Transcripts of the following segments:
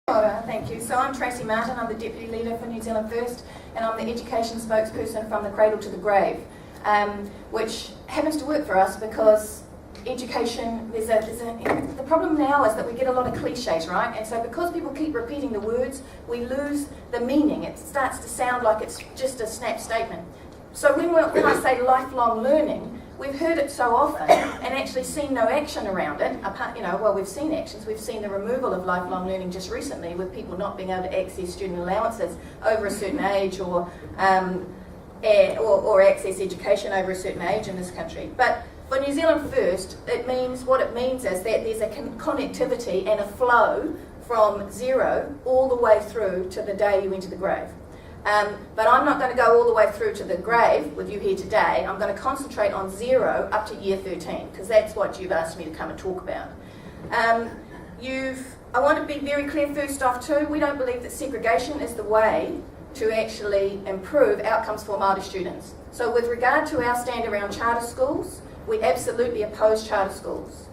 Thank you. So I'm Tracy Martin, I'm the Deputy Leader for New Zealand First, and I'm the Education Spokesperson from the Cradle to the Grave, which happens to work for us because education, the problem now is that we get a lot of cliches, right? And so because people keep repeating the words, we lose the meaning. It starts to sound like it's just a snap statement. So when I say lifelong learning, we've heard it so often and actually seen no action around it. Well, we've seen actions. We've seen the removal of lifelong learning just recently with people not being able to access student allowances over a certain age or access education over a certain age in this country. But for New Zealand First, what it means is that there's a connectivity and a flow from zero all the way through to the day you enter the grave. But I'm not going to go all the way through to the grave with you here today. I'm going to concentrate on 0 up to year 13 because that's what you've asked me to come and talk about. I want to be very clear first off too, we don't believe that segregation is the way to actually improve outcomes for Māori students. So with regard to our stand around charter schools, we absolutely oppose charter schools.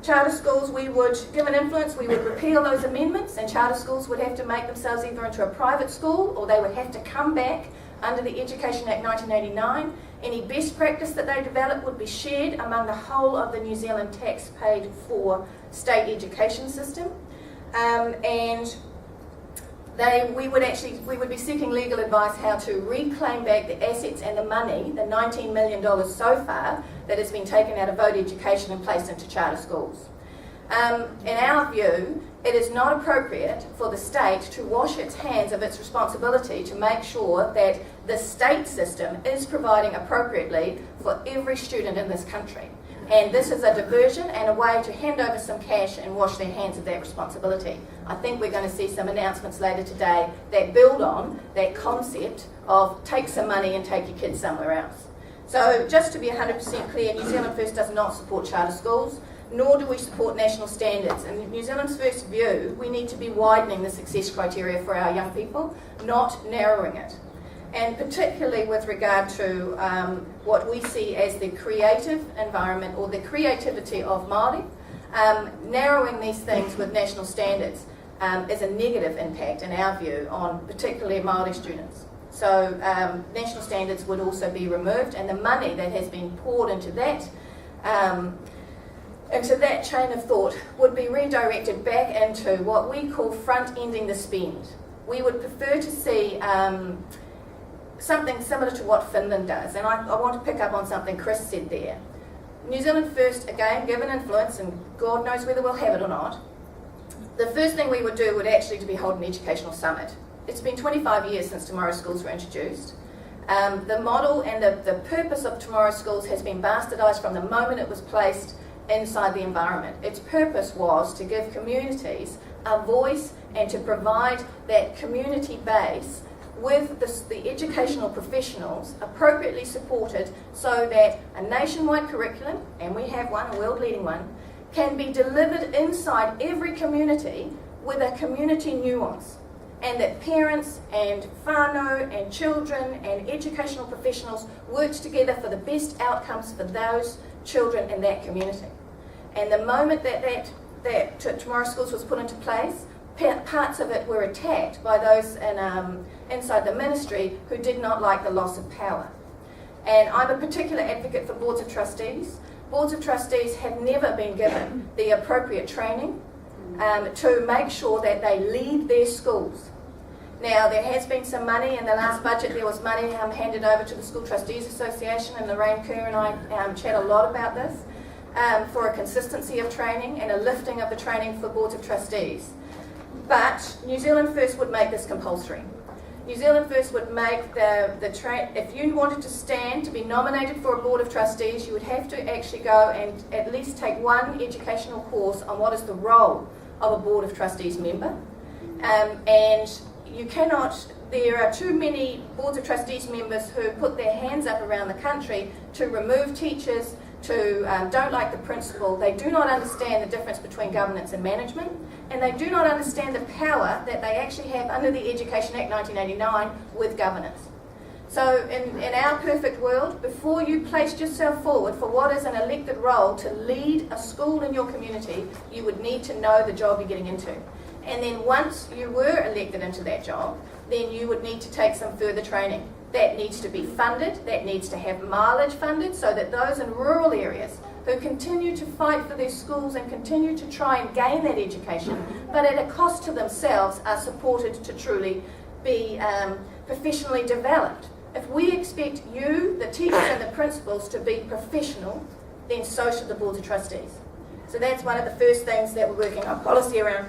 Charter schools, we would, given influence, we would repeal those amendments, and charter schools would have to make themselves either into a private school or they would have to come back under the Education Act 1989. Any best practice that they develop would be shared among the whole of the New Zealand tax paid for state education system. We would be seeking legal advice how to reclaim back the assets and the money, the $19 million so far, that has been taken out of vote education and placed into charter schools. In our view, it is not appropriate for the state to wash its hands of its responsibility to make sure that the state system is providing appropriately for every student in this country. And this is a diversion and a way to hand over some cash and wash their hands of that responsibility. I think we're going to see some announcements later today that build on that concept of take some money and take your kids somewhere else. So just to be 100% clear, New Zealand First does not support charter schools, nor do we support national standards. In New Zealand's First view, we need to be widening the success criteria for our young people, not narrowing it. And particularly with regard to what we see as the creative environment or the creativity of Māori, narrowing these things with national standards is a negative impact in our view on particularly Māori students. So national standards would also be removed, and the money that has been poured into that chain of thought would be redirected back into what we call front-ending the spend. We would prefer to see something similar to what Finland does, and I want to pick up on something Chris said there. New Zealand First, again, given influence, and God knows whether we'll have it or not, the first thing we would do would actually to be hold an educational summit. It's been 25 years since Tomorrow Schools were introduced. The model and the purpose of Tomorrow Schools has been bastardised from the moment it was placed inside the environment. Its purpose was to give communities a voice and to provide that community base with the educational professionals appropriately supported so that a nationwide curriculum, and we have one, a world-leading one, can be delivered inside every community with a community nuance, and that parents and whānau and children and educational professionals work together for the best outcomes for those children in that community. And the moment that Tomorrow Schools was put into place, parts of it were attacked by those inside the ministry who did not like the loss of power. And I'm a particular advocate for boards of trustees. Boards of trustees have never been given the appropriate training to make sure that they lead their schools. Now, there has been some money in the last budget. There was money handed over to the School Trustees Association, and Lorraine Kerr and I chat a lot about this for a consistency of training and a lifting of the training for boards of trustees. But New Zealand First would make this compulsory. New Zealand First would make if you wanted to stand to be nominated for a board of trustees, you would have to actually go and at least take one educational course on what is the role of a board of trustees member. And you cannot, there are too many boards of trustees members who put their hands up around the country to remove teachers, to don't like the principle. They do not understand the difference between governance and management, and they do not understand the power that they actually have under the Education Act 1989 with governance. So in our perfect world, before you placed yourself forward for what is an elected role to lead a school in your community, you would need to know the job you're getting into. And then once you were elected into that job, then you would need to take some further training. That needs to be funded, that needs to have mileage funded, so that those in rural areas who continue to fight for their schools and continue to try and gain that education, but at a cost to themselves, are supported to truly be professionally developed. If we expect you, the teachers and the principals, to be professional, then so should the boards of trustees. So that's one of the first things that we're working on policy around.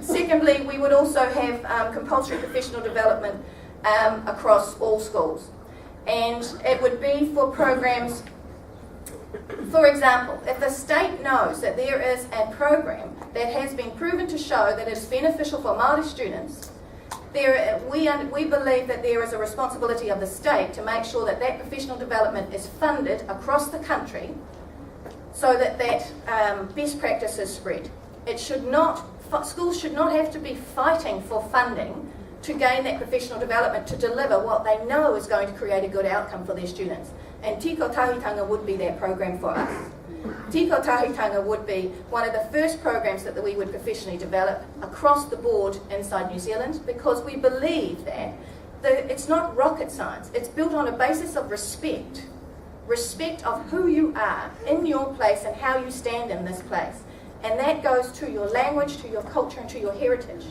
Secondly, we would also have compulsory professional development across all schools. And it would be for programs, for example, if the state knows that there is a program that has been proven to show that it is beneficial for Maori students, we believe that there is a responsibility of the state to make sure that that professional development is funded across the country so that best practice is spread. Schools should not have to be fighting for funding to gain that professional development to deliver what they know is going to create a good outcome for their students. And Tiko Tahitanga would be that program for us. Tiko Tahitanga would be one of the first programs that we would professionally develop across the board inside New Zealand, because we believe that it's not rocket science. It's built on a basis of respect. Respect of who you are in your place and how you stand in this place. And that goes to your language, to your culture, and to your heritage.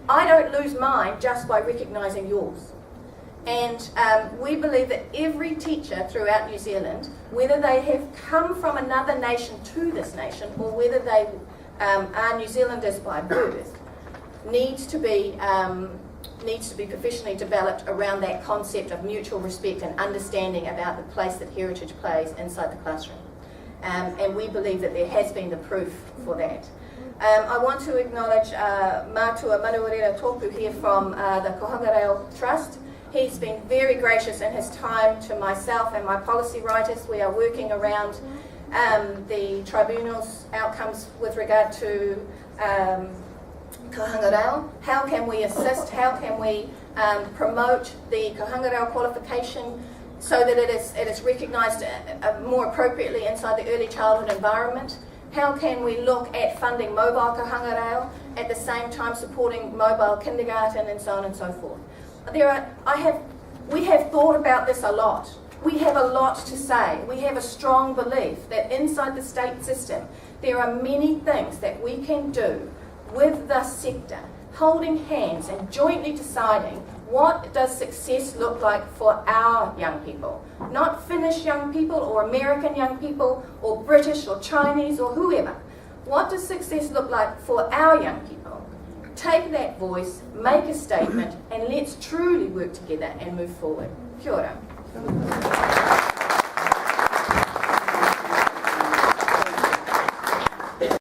I don't lose mine just by recognising yours. And we believe that every teacher throughout New Zealand, whether they have come from another nation to this nation or whether they are New Zealanders by birth, needs to be professionally developed around that concept of mutual respect and understanding about the place that heritage plays inside the classroom. And we believe that there has been the proof for that. I want to acknowledge Mātua Manuarera Tōpu here from the Kohanga Trust. He's been very gracious in his time to myself and my policy writers. We are working around the tribunal's outcomes with regard to Kohanga Reo. How can we assist? How can we promote the Kohanga Reo qualification so that it is recognised more appropriately inside the early childhood environment? How can we look at funding mobile Kohanga Reo at the same time supporting mobile kindergarten and so on and so forth? We have thought about this a lot. We have a lot to say. We have a strong belief that inside the state system there are many things that we can do with the sector, holding hands and jointly deciding what does success look like for our young people. Not Finnish young people or American young people or British or Chinese or whoever. What does success look like for our young people? Take that voice, make a statement, and let's truly work together and move forward. Kia ora.